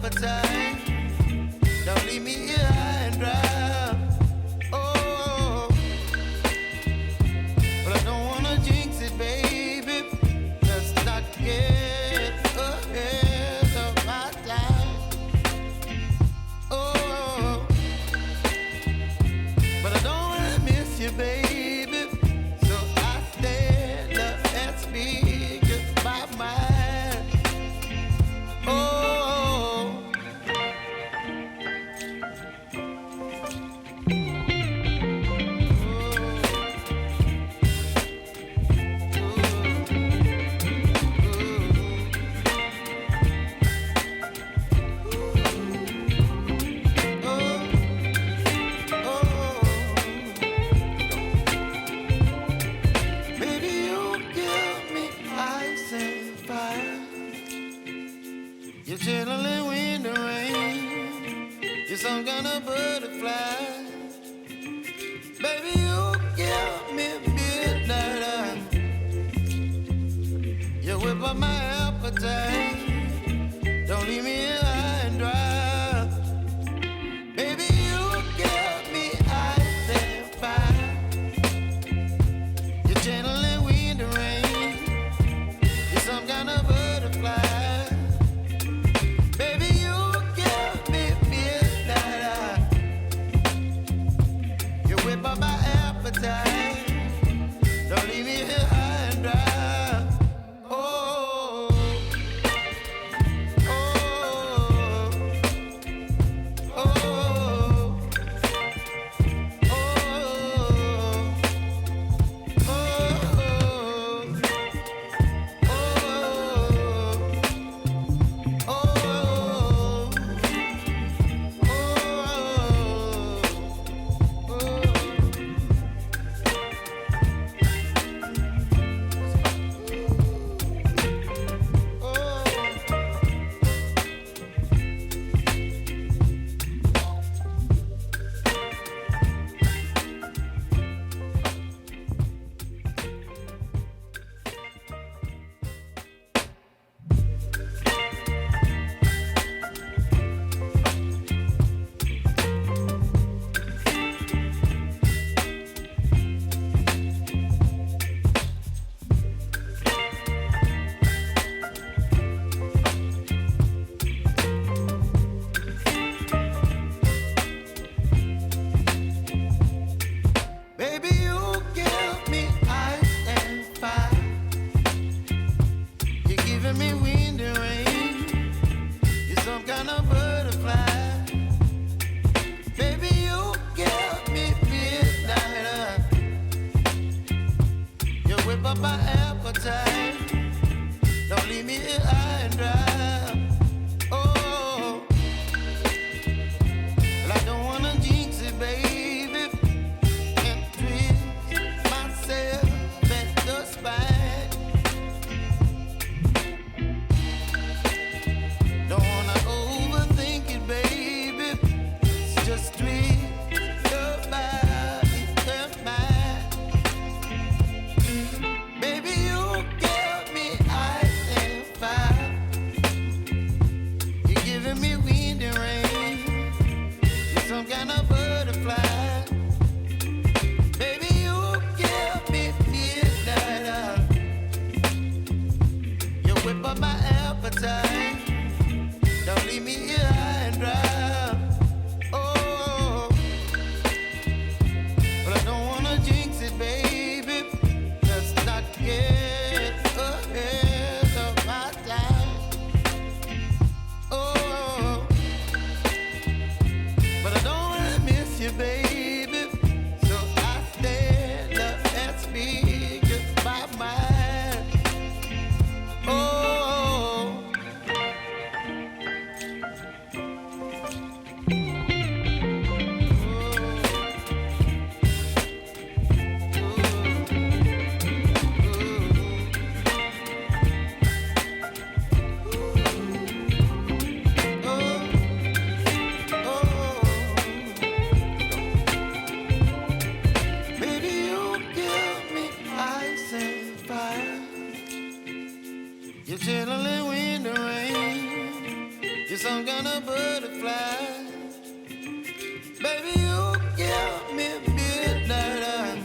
appetite. Don't leave me here high and dry. Oh, but I don't wanna jinx it, baby. Let's not get ahead of my time. Oh, but I don't wanna miss you, baby. So I stand up and speak my mind. Oh. You're chilling in the rain. You're some kind of butterfly. Baby, you give me midnight. You whip up my appetite. Don't leave me here high and dry. Baby, you give me ice and fire. You're channeling wind and rain. You're some kind of butterfly. My appetite. Don't leave me here high and dry. Oh, oh, oh, oh, my appetite. Don't leave me here high and dry. Oh, well, I don't wanna jinx it, baby. Can't twist myself at the spine. Don't wanna overthink it, baby. It's just twist your body and mine. Baby, you give me ice and fire. You're giving me wind and rain. You're some kind of butterfly. Baby, you give me midnight. You whip up my appetite. Don't leave me here high and dry. Oh, but I don't wanna jinx it, baby. Let's not get ahead of my time. Oh, but I don't wanna miss you, baby. So I stand up and speak my mind. Oh. some kind of butterfly. Baby, you give me midnight.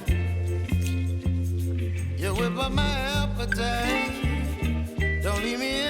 You whip up my appetite. Don't leave me